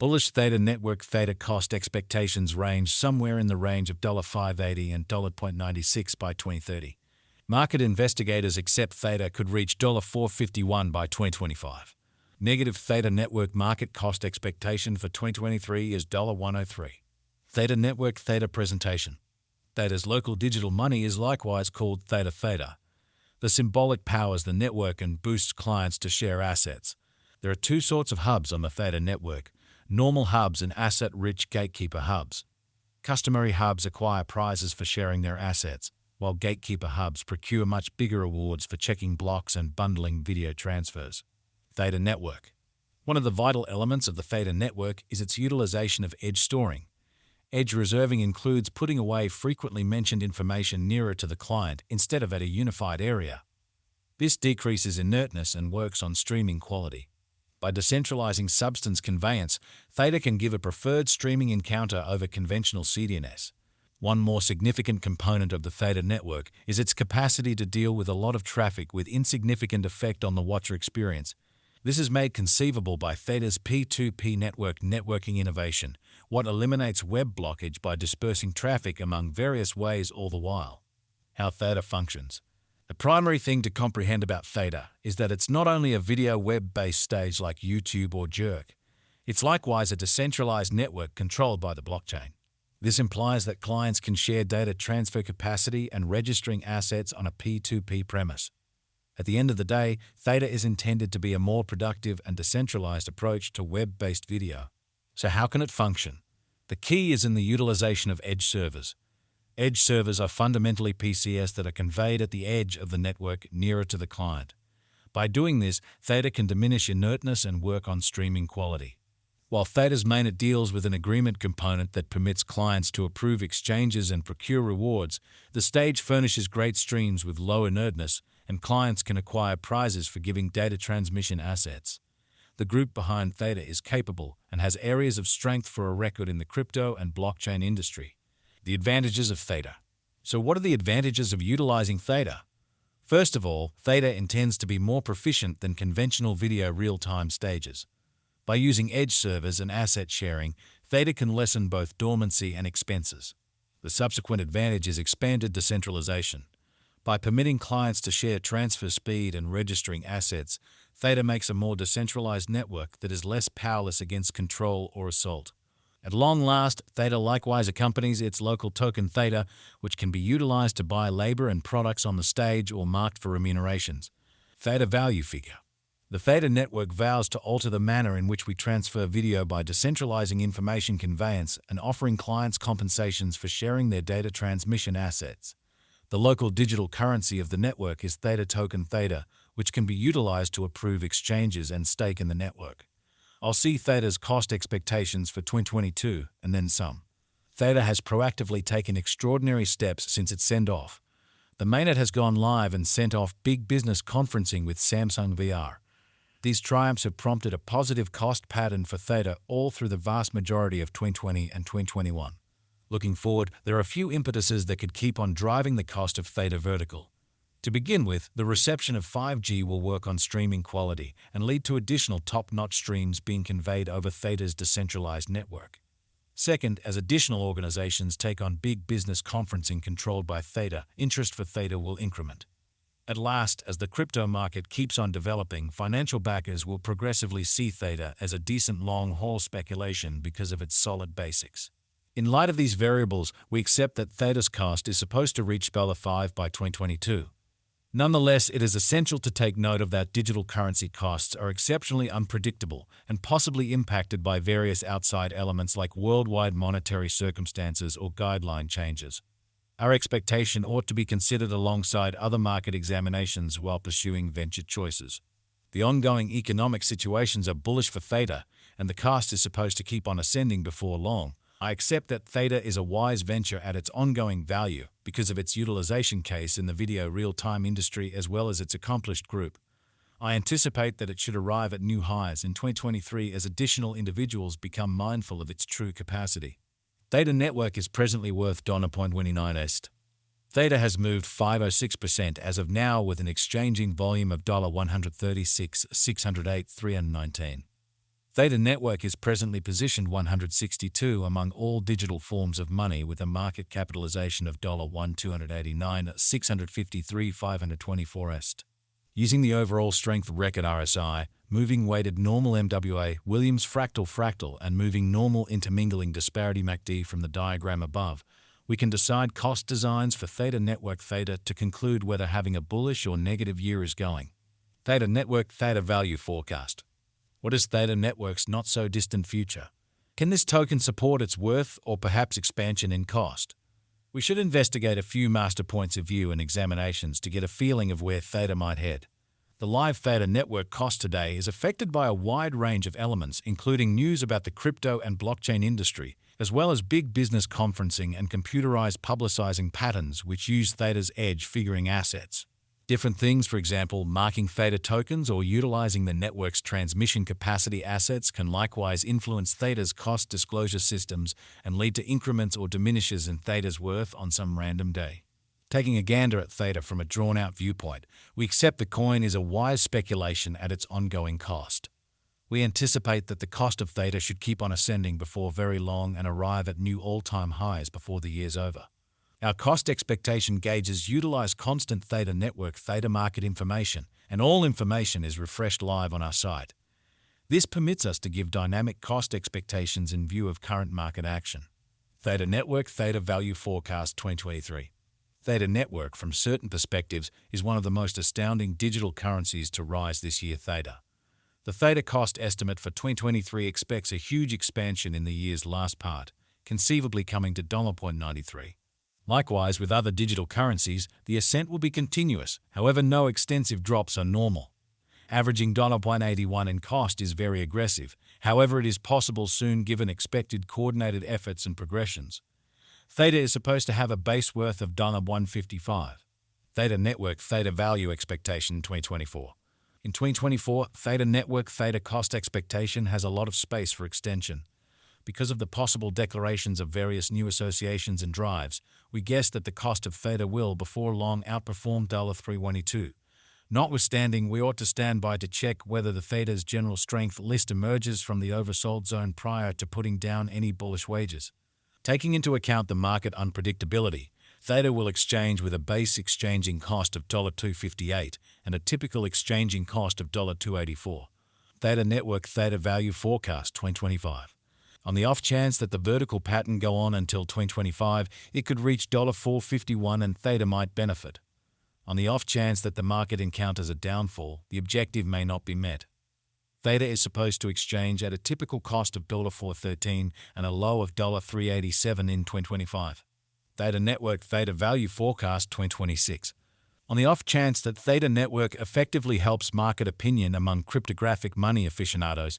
Bullish Theta Network Theta cost expectations range somewhere in the range of $5.80 and $0.96 by 2030. Market investigators accept Theta could reach $4.51 by 2025. Negative Theta Network market cost expectation for 2023 is $1.03. Theta Network Theta presentation. Theta's local digital money is likewise called Theta. The symbolic powers the network and boosts clients to share assets. There are two sorts of hubs on the Theta network: normal hubs and asset-rich gatekeeper hubs. Customary hubs acquire prizes for sharing their assets, while gatekeeper hubs procure much bigger rewards for checking blocks and bundling video transfers. Theta network. One of the vital elements of the Theta network is its utilization of edge storing. Edge reserving includes putting away frequently mentioned information nearer to the client instead of at a unified area. This decreases inertness and works on streaming quality. By decentralizing substance conveyance, Theta can give a preferred streaming encounter over conventional CDNS. One more significant component of the Theta network is its capacity to deal with a lot of traffic with insignificant effect on the watcher experience. This is made conceivable by Theta's P2P networking innovation, what eliminates web blockage by dispersing traffic among various ways all the while. How Theta functions. The primary thing to comprehend about Theta is that it's not only a video web-based stage like YouTube or Jerk. It's likewise a decentralized network controlled by the blockchain. This implies that clients can share data transfer capacity and registering assets on a P2P premise. At the end of the day, Theta is intended to be a more productive and decentralized approach to web-based video. So how can it function? The key is in the utilization of edge servers. Edge servers are fundamentally PCS that are conveyed at the edge of the network nearer to the client. By doing this, Theta can diminish inertness and work on streaming quality. While Theta's mainnet deals with an agreement component that permits clients to approve exchanges and procure rewards, the stage furnishes great streams with low inertness, and clients can acquire prizes for giving data transmission assets. The group behind Theta is capable and has areas of strength for a record in the crypto and blockchain industry. The advantages of Theta. So what are the advantages of utilizing Theta? First of all, Theta intends to be more proficient than conventional video real-time stages. By using edge servers and asset sharing, Theta can lessen both dormancy and expenses. The subsequent advantage is expanded decentralization. By permitting clients to share transfer speed and registering assets, Theta makes a more decentralized network that is less powerless against control or assault. At long last, Theta likewise accompanies its local token Theta, which can be utilized to buy labor and products on the stage or marked for remunerations. Theta value figure. The Theta network vows to alter the manner in which we transfer video by decentralizing information conveyance and offering clients compensations for sharing their data transmission assets. The local digital currency of the network is Theta token Theta, which can be utilized to approve exchanges and stake in the network. I'll see Theta's cost expectations for 2022 and then some. Theta has proactively taken extraordinary steps since its send-off. The mainnet has gone live and sent off big business conferencing with Samsung VR. These triumphs have prompted a positive cost pattern for Theta all through the vast majority of 2020 and 2021. Looking forward, there are a few impetuses that could keep on driving the cost of Theta vertical. To begin with, the reception of 5G will work on streaming quality and lead to additional top-notch streams being conveyed over Theta's decentralized network. Second, as additional organizations take on big business conferencing controlled by Theta, interest for Theta will increment. At last, as the crypto market keeps on developing, financial backers will progressively see Theta as a decent long-haul speculation because of its solid basics. In light of these variables, we accept that Theta's cost is supposed to reach $5 by 2022. Nonetheless, it is essential to take note of that digital currency costs are exceptionally unpredictable and possibly impacted by various outside elements like worldwide monetary circumstances or guideline changes. Our expectation ought to be considered alongside other market examinations while pursuing venture choices. The ongoing economic situations are bullish for Theta, and the cost is supposed to keep on ascending before long. I accept that Theta is a wise venture at its ongoing value because of its utilization case in the video real-time industry as well as its accomplished group. I anticipate that it should arrive at new highs in 2023 as additional individuals become mindful of its true capacity. Theta Network is presently worth $0.29. Theta has moved 506% as of now with an exchanging volume of $136,608,319. Theta Network is presently positioned 162 among all digital forms of money with a market capitalization of $1,289,653,524. Using the overall strength record RSI, moving weighted normal MWA, Williams fractal, and moving normal intermingling disparity MACD from the diagram above, we can decide cost designs for Theta Network Theta to conclude whether having a bullish or negative year is going. Theta Network Theta Value Forecast. What is Theta Network's not-so-distant future? Can this token support its worth or perhaps expansion in cost? We should investigate a few master points of view and examinations to get a feeling of where Theta might head. The live Theta Network cost today is affected by a wide range of elements, including news about the crypto and blockchain industry, as well as big business conferencing and computerized publicizing patterns which use Theta's edge figuring assets. Different things, for example, marking Theta tokens or utilizing the network's transmission capacity assets can likewise influence Theta's cost disclosure systems and lead to increments or diminishes in Theta's worth on some random day. Taking a gander at Theta from a drawn-out viewpoint, we accept the coin is a wise speculation at its ongoing cost. We anticipate that the cost of Theta should keep on ascending before very long and arrive at new all-time highs before the year's over. Our cost expectation gauges utilize constant Theta Network Theta market information, and all information is refreshed live on our site. This permits us to give dynamic cost expectations in view of current market action. Theta Network Theta Value Forecast 2023. Theta Network, from certain perspectives, is one of the most astounding digital currencies to rise this year. Theta. The Theta cost estimate for 2023 expects a huge expansion in the year's last part, conceivably coming to $0.93. Likewise, with other digital currencies, the ascent will be continuous, however no extensive drops are normal. Averaging $0.81 in cost is very aggressive, however it is possible soon given expected coordinated efforts and progressions. Theta is supposed to have a base worth of $1.55. Theta Network Theta Value Expectation 2024. In 2024, Theta Network Theta cost expectation has a lot of space for extension. Because of the possible declarations of various new associations and drives, we guess that the cost of Theta will before long outperform $3.12. Notwithstanding, we ought to stand by to check whether the Theta's general strength list emerges from the oversold zone prior to putting down any bullish wages. Taking into account the market unpredictability, Theta will exchange with a base exchanging cost of $2.58 and a typical exchanging cost of $2.84. Theta Network Theta Value Forecast 2025. On the off chance that the vertical pattern go on until 2025, it could reach $4.51 and Theta might benefit. On the off chance that the market encounters a downfall, the objective may not be met. Theta is supposed to exchange at a typical cost of $4.13 and a low of $3.87 in 2025. Theta Network Theta Value Forecast 2026. On the off chance that Theta Network effectively helps market opinion among cryptographic money aficionados,